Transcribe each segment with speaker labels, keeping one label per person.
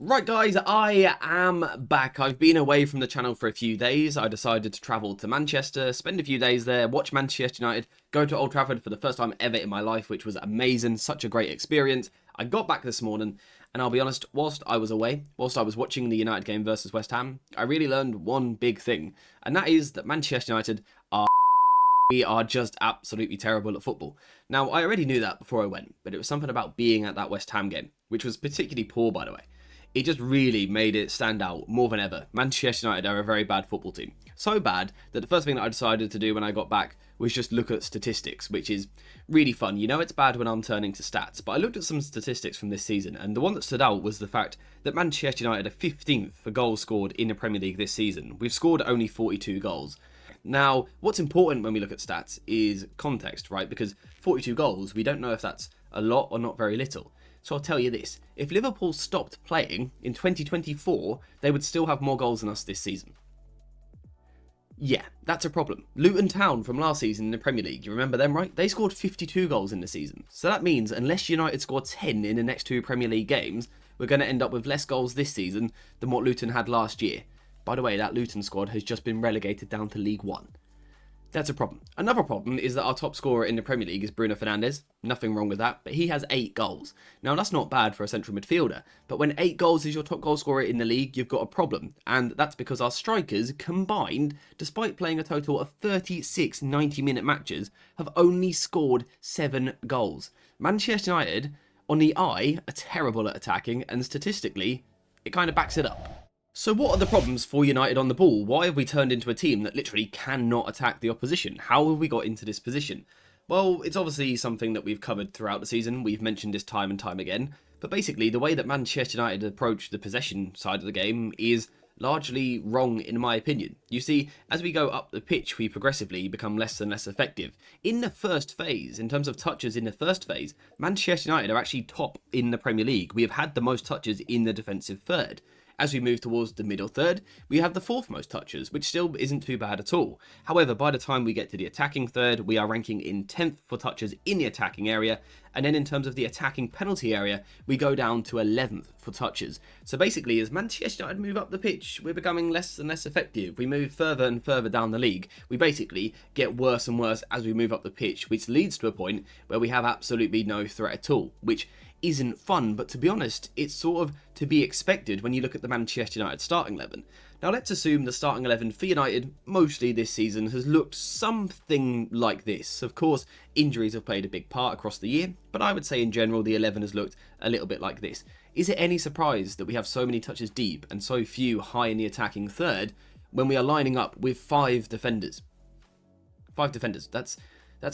Speaker 1: Right guys, I am back. I've been away from the channel for a few days. I decided to travel to Manchester, spend a few days there, watch Manchester United, go to Old Trafford for the first time ever in my life, which was amazing, such a great experience. I got back this morning, and I'll be honest, whilst I was away, whilst I was watching the United game versus West Ham, I really learned one big thing, and that is that Manchester United are we are just absolutely terrible at football. Now, I already knew that before I went, but it was something about being at that West Ham game, which was particularly poor, by the way. It just really made it stand out more than ever. Manchester United are a very bad football team. So bad that the first thing that I decided to do when I got back was just look at statistics, which is really fun. You know it's bad when I'm turning to stats, but I looked at some statistics from this season, and the one that stood out was the fact that Manchester United are 15th for goals scored in the Premier League this season. We've scored only 42 goals. Now, what's important when we look at stats is context, right? Because 42 goals, we don't know if that's a lot or not very little. So I'll tell you this, if Liverpool stopped playing in 2024, they would still have more goals than us this season. Yeah, that's a problem. Luton Town from last season in the Premier League, you remember them, right? They scored 52 goals in the season. So that means unless United score 10 in the next two Premier League games, we're going to end up with less goals this season than what Luton had last year. By the way, that Luton squad has just been relegated down to League One. That's a problem. Another problem is that our top scorer in the Premier League is Bruno Fernandes. Nothing wrong with that, but he has 8 goals. Now, that's not bad for a central midfielder, but when 8 goals is your top goal scorer in the league, you've got a problem. And that's because our strikers combined, despite playing a total of 36 90-minute matches, have only scored 7 goals. Manchester United, on the eye, are terrible at attacking, and statistically, it kind of backs it up. So what are the problems for United on the ball? Why have we turned into a team that literally cannot attack the opposition? How have we got into this position? Well, it's obviously something that we've covered throughout the season. We've mentioned this time and time again. But basically, the way that Manchester United approach the possession side of the game is largely wrong in my opinion. You see, as we go up the pitch, we progressively become less and less effective. In the first phase, in terms of touches in the first phase, Manchester United are actually top in the Premier League. We have had the most touches in the defensive third. As we move towards the middle third, we have the 4th most touches, which still isn't too bad at all. However, by the time we get to the attacking third, we are ranking in 10th for touches in the attacking area, and then in terms of the attacking penalty area, we go down to 11th for touches. So basically, as Manchester United move up the pitch, we're becoming less and less effective. We move further and further down the league. We basically get worse and worse as we move up the pitch, which leads to a point where we have absolutely no threat at all, which isn't fun, but to be honest, it's sort of to be expected when you look at the Manchester United starting 11. Now let's assume the starting 11 for United, mostly this season, has looked something like this. Of course, injuries have played a big part across the year, but I would say in general the 11 has looked a little bit like this. Is it any surprise that we have so many touches deep and so few high in the attacking third when we are lining up with 5 defenders? 5 defenders, that's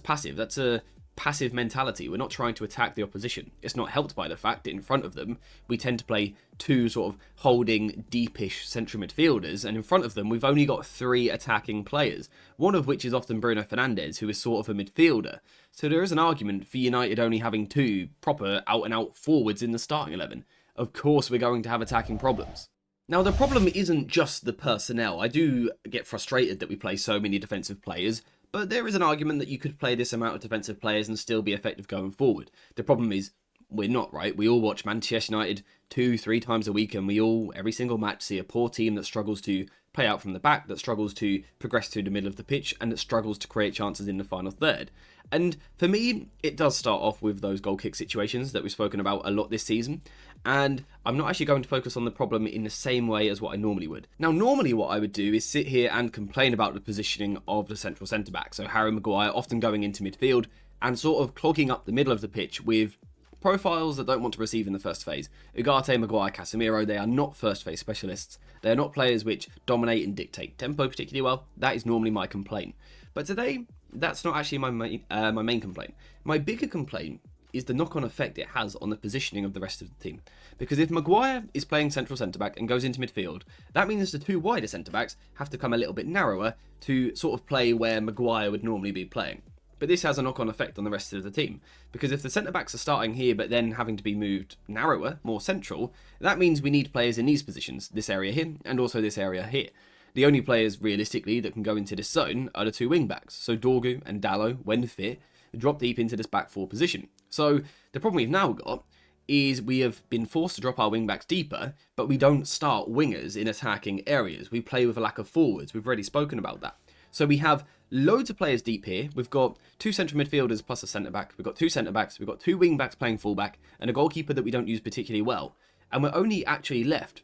Speaker 1: passive, that's a passive mentality. We're not trying to attack the opposition. It's not helped by the fact that in front of them we tend to play 2 sort of holding deepish central midfielders, and in front of them we've only got 3 attacking players, one of which is often Bruno Fernandes, who is sort of a midfielder. So there is an argument for United only having 2 proper out and out forwards in the starting 11. Of course we're going to have attacking problems. Now, the problem isn't just the personnel. I do get frustrated that we play so many defensive players, but there is an argument that you could play this amount of defensive players and still be effective going forward. The problem is, we're not, right? We all watch Manchester United 2-3 times a week, and we all, every single match, see a poor team that struggles to play out from the back, that struggles to progress through the middle of the pitch, and that struggles to create chances in the final third. And for me, it does start off with those goal kick situations that we've spoken about a lot this season, and I'm not actually going to focus on the problem in the same way as what I normally would. Now, normally what I would do is sit here and complain about the positioning of the central centre-back, so Harry Maguire often going into midfield and sort of clogging up the middle of the pitch with profiles that don't want to receive in the first phase. Ugarte, Maguire, Casemiro, they are not first phase specialists. They are not players which dominate and dictate tempo particularly well. That is normally my complaint. But today, that's not actually my main complaint. My bigger complaint is the knock-on effect it has on the positioning of the rest of the team. Because if Maguire is playing central centre-back and goes into midfield, that means the 2 wider centre-backs have to come a little bit narrower to sort of play where Maguire would normally be playing. But this has a knock-on effect on the rest of the team, because if the centre-backs are starting here but then having to be moved narrower, more central, that means we need players in these positions, this area here, and also this area here. The only players, realistically, that can go into this zone are the 2 wing-backs, so Dorgu and Dalot, when fit, drop deep into this back 4 position. So the problem we've now got is we have been forced to drop our wing-backs deeper, but we don't start wingers in attacking areas. We play with a lack of forwards. We've already spoken about that. So we have loads of players deep here. We've got 2 central midfielders plus a centre-back. We've got 2 centre-backs. We've got 2 wing-backs playing full-back and a goalkeeper that we don't use particularly well. And we're only actually left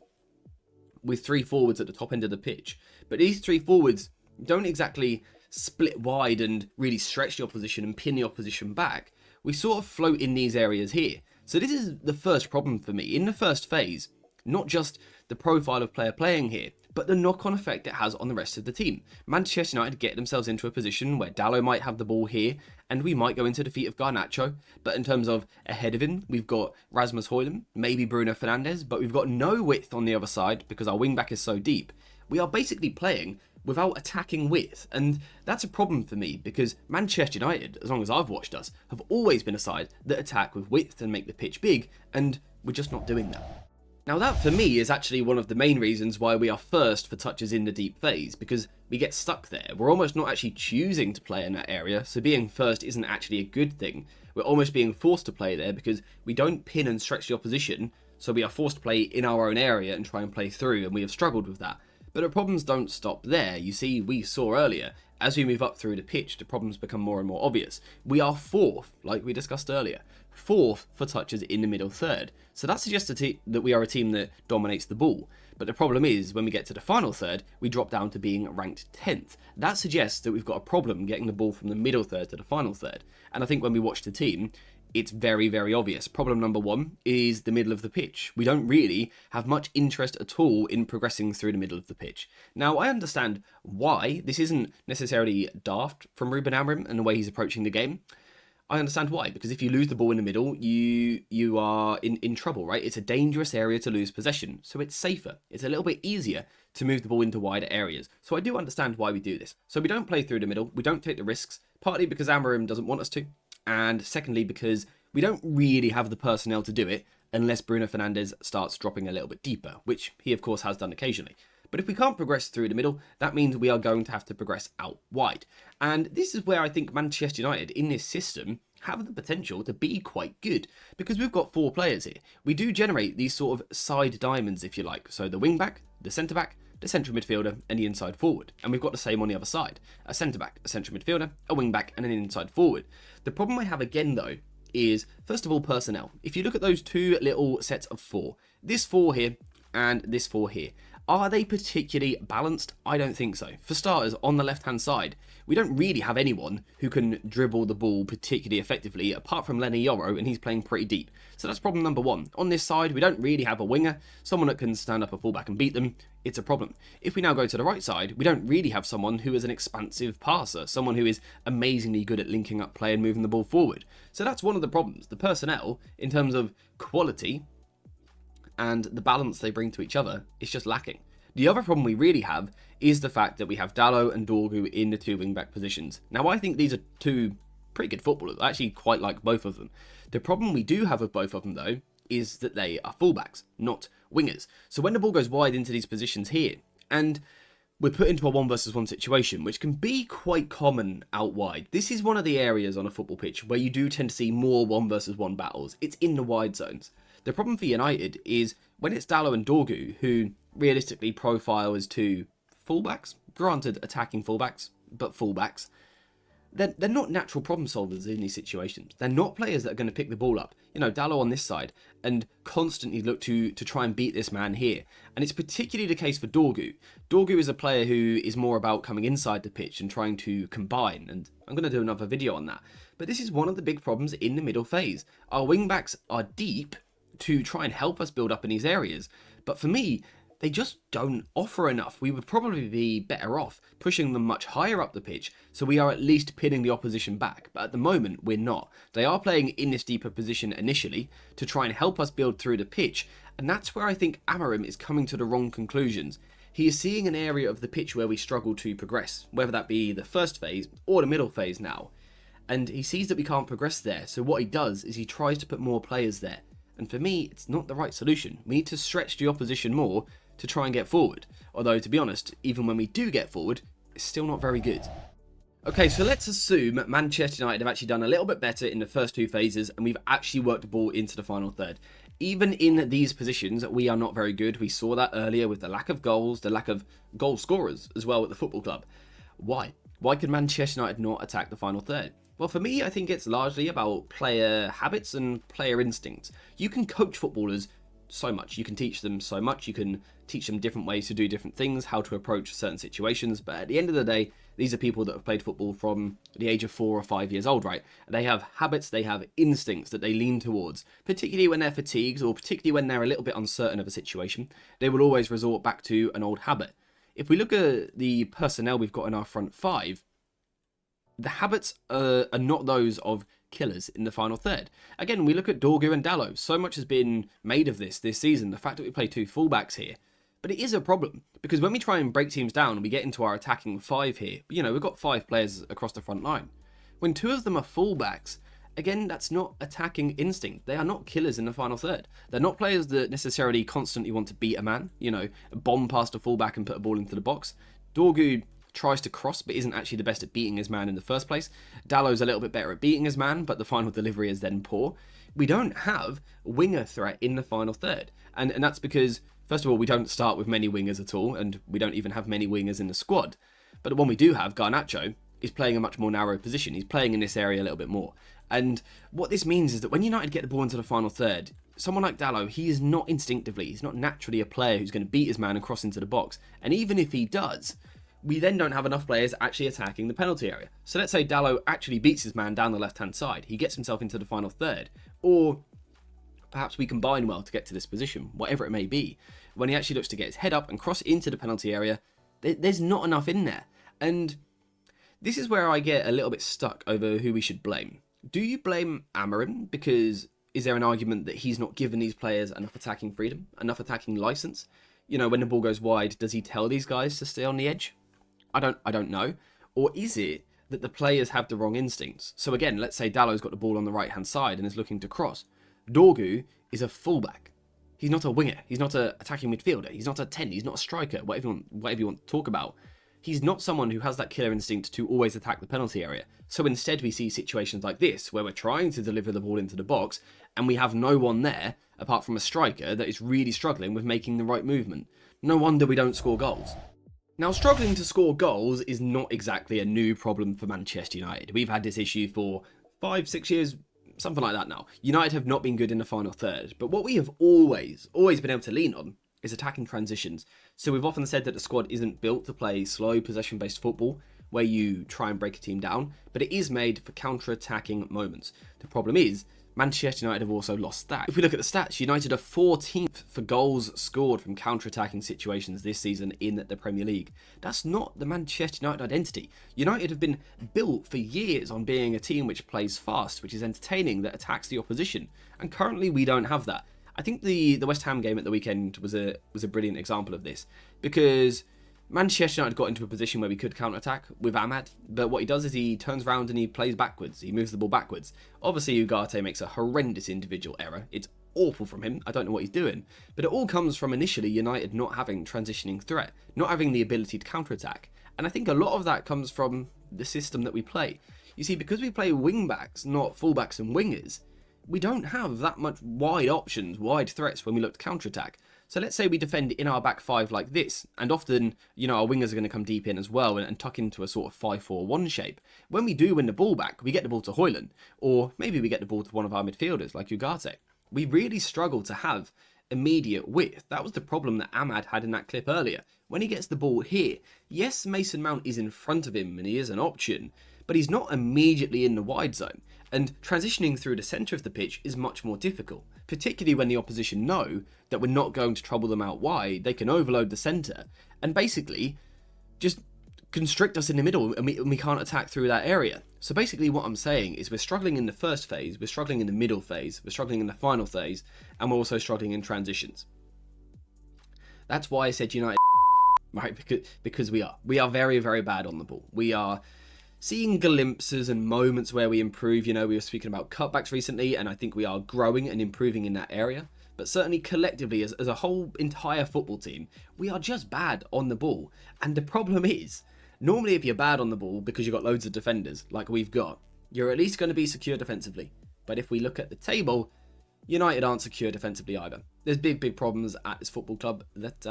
Speaker 1: with 3 forwards at the top end of the pitch. But these 3 forwards don't exactly split wide and really stretch the opposition and pin the opposition back. We sort of float in these areas here. So this is the first problem for me. In the first phase, not just the profile of player playing here, but the knock-on effect it has on the rest of the team. Manchester United get themselves into a position where Dalot might have the ball here, and we might go into the feet of Garnacho. But in terms of ahead of him, we've got Rasmus Højlund, maybe Bruno Fernandes, but we've got no width on the other side because our wing-back is so deep. We are basically playing without attacking width, and that's a problem for me because Manchester United, as long as I've watched us, have always been a side that attack with width and make the pitch big, and we're just not doing that. Now that for me is actually one of the main reasons why we are first for touches in the deep phase, because we get stuck there. We're almost not actually choosing to play in that area, so being first isn't actually a good thing. We're almost being forced to play there because we don't pin and stretch the opposition, so we are forced to play in our own area and try and play through, and we have struggled with that. But the problems don't stop there. You see, we saw earlier, as we move up through the pitch, the problems become more and more obvious. We are 4th, like we discussed earlier. 4th for touches in the middle third. So that suggests that we are a team that dominates the ball. But the problem is, when we get to the final third, we drop down to being ranked 10th. That suggests that we've got a problem getting the ball from the middle third to the final third. And I think when we watch the team, it's very, very obvious. Problem number 1 is the middle of the pitch. We don't really have much interest at all in progressing through the middle of the pitch. Now, I understand why. This isn't necessarily daft from Ruben Amorim and the way he's approaching the game. I understand why, because if you lose the ball in the middle, you are in trouble, right? It's a dangerous area to lose possession, so it's safer. It's a little bit easier to move the ball into wider areas. So I do understand why we do this. So we don't play through the middle, we don't take the risks, partly because Amorim doesn't want us to, and secondly because we don't really have the personnel to do it unless Bruno Fernandes starts dropping a little bit deeper, which he of course has done occasionally. But if we can't progress through the middle, that means we are going to have to progress out wide. And this is where I think Manchester United, in this system, have the potential to be quite good. Because we've got 4 players here. We do generate these sort of side diamonds, if you like. So the wing-back, the centre-back, the central midfielder, and the inside forward. And we've got the same on the other side. A centre-back, a central midfielder, a wing-back, and an inside forward. The problem I have again, though, is, first of all, personnel. If you look at those 2 little sets of 4, this 4 here and this 4 here, are they particularly balanced? I don't think so. For starters, on the left-hand side, we don't really have anyone who can dribble the ball particularly effectively, apart from Lenny Yoro, and he's playing pretty deep. So that's problem number 1. On this side, we don't really have a winger, someone that can stand up a fullback and beat them. It's a problem. If we now go to the right side, we don't really have someone who is an expansive passer, someone who is amazingly good at linking up play and moving the ball forward. So that's one of the problems. The personnel, in terms of quality and the balance they bring to each other, is just lacking. The other problem we really have is the fact that we have Dalot and Dorgu in the 2 wing-back positions. Now, I think these are 2 pretty good footballers. I actually quite like both of them. The problem we do have with both of them, though, is that they are fullbacks, not wingers. So when the ball goes wide into these positions here, and we're put into a 1 versus 1 situation, which can be quite common out wide. This is one of the areas on a football pitch where you do tend to see more 1 versus 1 battles. It's in the wide zones. The problem for United is when it's Dalot and Dorgu, who realistically profile as 2 fullbacks, granted attacking fullbacks, but fullbacks, they're not natural problem solvers in these situations. They're not players that are going to pick the ball up. You know, Dalot on this side, and constantly look to try and beat this man here. And it's particularly the case for Dorgu. Dorgu is a player who is more about coming inside the pitch and trying to combine, and I'm going to do another video on that. But this is one of the big problems in the middle phase. Our wing-backs are deep to try and help us build up in these areas. But for me, they just don't offer enough. We would probably be better off pushing them much higher up the pitch, so we are at least pinning the opposition back. But at the moment, we're not. They are playing in this deeper position initially to try and help us build through the pitch, and that's where I think Amorim is coming to the wrong conclusions. He is seeing an area of the pitch where we struggle to progress, whether that be the first phase or the middle phase now. And he sees that we can't progress there, so what he does is he tries to put more players there. And for me, it's not the right solution. We need to stretch the opposition more to try and get forward. Although, to be honest, even when we do get forward, it's still not very good. Okay, so let's assume Manchester United have actually done a little bit better in the first two phases and we've actually worked the ball into the final third. Even in these positions, we are not very good. We saw that earlier with the lack of goals, the lack of goal scorers as well at the football club. Why? Why could Manchester United not attack the final third? Well, for me, I think it's largely about player habits and player instincts. You can coach footballers so much. You can teach them so much. You can teach them different ways to do different things, how to approach certain situations. But at the end of the day, these are people that have played football from the age of 4 or 5 years old, right? They have habits, they have instincts that they lean towards, particularly when they're fatigued or particularly when they're a little bit uncertain of a situation. They will always resort back to an old habit. If we look at the personnel we've got in our front five, the habits are not those of killers in the final third. Again, we look at Dorgu and Dalot. So much has been made of this season. The fact that we play two fullbacks here. But it is a problem, because when we try and break teams down and we get into our attacking five here, you know, we've got 5 players across the front line. When 2 of them are fullbacks, again, that's not attacking instinct. They are not killers in the final third. They're not players that necessarily constantly want to beat a man, you know, bomb past a fullback and put a ball into the box. Dorgu tries to cross but isn't actually the best at beating his man in the first place. Dalot's a little bit better at beating his man, but the final delivery is then poor. We don't have winger threat in the final third. And that's because, first of all, we don't start with many wingers at all, and we don't even have many wingers in the squad. But the one we do have, Garnacho, is playing a much more narrow position. He's playing in this area a little bit more. And what this means is that when United get the ball into the final third, someone like Dalot, he is not instinctively, he's not naturally a player who's going to beat his man and cross into the box. And even if he does, we then don't have enough players actually attacking the penalty area. So let's say Dalot actually beats his man down the left-hand side. He gets himself into the final third. Or perhaps we combine well to get to this position, whatever it may be. When he actually looks to get his head up and cross into the penalty area, there's not enough in there. And this is where I get a little bit stuck over who we should blame. Do you blame Amorim? Because is there an argument that he's not given these players enough attacking freedom, enough attacking license? You know, when the ball goes wide, does he tell these guys to stay on the edge? I don't know. Or is it that the players have the wrong instincts? So again, let's say Dalot's got the ball on the right-hand side and is looking to cross. Dorgu is a fullback. He's not a winger. He's not an attacking midfielder. He's not a 10. He's not a striker, whatever you want to talk about. He's not someone who has that killer instinct to always attack the penalty area. So instead we see situations like this, where we're trying to deliver the ball into the box, and we have no one there, apart from a striker, that is really struggling with making the right movement. No wonder we don't score goals. Now, struggling to score goals is not exactly a new problem for Manchester United. We've had this issue for 5-6 years, something like that now. United have not been good in the final third, but what we have always been able to lean on is attacking transitions. So we've often said that the squad isn't built to play slow possession-based football, where you try and break a team down, but it is made for counter-attacking moments. The problem is, Manchester United have also lost that. If we look at the stats, United are 14th for goals scored from counter-attacking situations this season in the Premier League. That's not the Manchester United identity. United have been built for years on being a team which plays fast, which is entertaining, that attacks the opposition. And currently we don't have that. I think the West Ham game at the weekend was a brilliant example of this, because Manchester United got into a position where we could counter-attack with Ahmad, but what he does is he turns around and he plays backwards. He moves the ball backwards. Obviously, Ugarte makes a horrendous individual error. It's awful from him. I don't know what he's doing. But it all comes from initially United not having transitioning threat, not having the ability to counter-attack. And I think a lot of that comes from the system that we play. You see, because we play wing-backs, not full-backs and wingers, we don't have that much wide options, wide threats when we look to counter-attack. So let's say we defend in our back five like this, and often, you know, our wingers are going to come deep in as well and tuck into a sort of 5-4-1 shape. When we do win the ball back, we get the ball to Højlund, or maybe we get the ball to one of our midfielders like Ugarte. We really struggle to have immediate width. That was the problem that Ahmad had in that clip earlier. When he gets the ball here, yes, Mason Mount is in front of him and he is an option, but he's not immediately in the wide zone. And transitioning through the centre of the pitch is much more difficult, particularly when the opposition know that we're not going to trouble them out wide. They can overload the centre and basically just constrict us in the middle, and we can't attack through that area. So basically what I'm saying is we're struggling in the first phase, we're struggling in the middle phase, we're struggling in the final phase, and we're also struggling in transitions. That's why I said United, right? Because we are very, very bad on the ball. We are seeing glimpses and moments where we improve. You know, we were speaking about cutbacks recently, and I think we are growing and improving in that area. But certainly collectively, as a whole entire football team, we are just bad on the ball. And the problem is Normally, if you're bad on the ball because you've got loads of defenders, like we've got, you're at least going to be secure defensively. But if we look at the table, United aren't secure defensively either. There's big problems at this football club that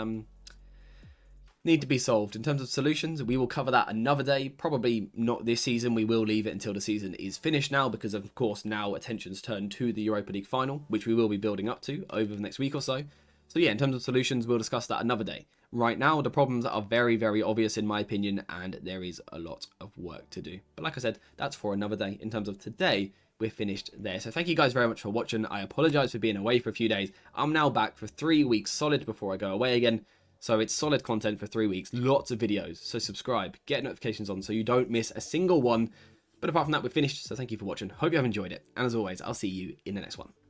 Speaker 1: need to be solved. In terms of solutions, we will cover that another day. Probably not this season. We will leave it until the season is finished now because, of course, now attention's turned to the Europa League final, which we will be building up to over the next week or so. So yeah, in terms of solutions, we'll discuss that another day. Right now, the problems are very obvious in my opinion, and there is a lot of work to do. But like I said, that's for another day. In terms of today, we're finished there. So thank you guys very much for watching. I apologise for being away for a few days. I'm now back for 3 weeks solid before I go away again. So it's solid content for 3 weeks, lots of videos. So subscribe, get notifications on so you don't miss a single one. But apart from that, we're finished. So thank you for watching. Hope you have enjoyed it. And as always, I'll see you in the next one.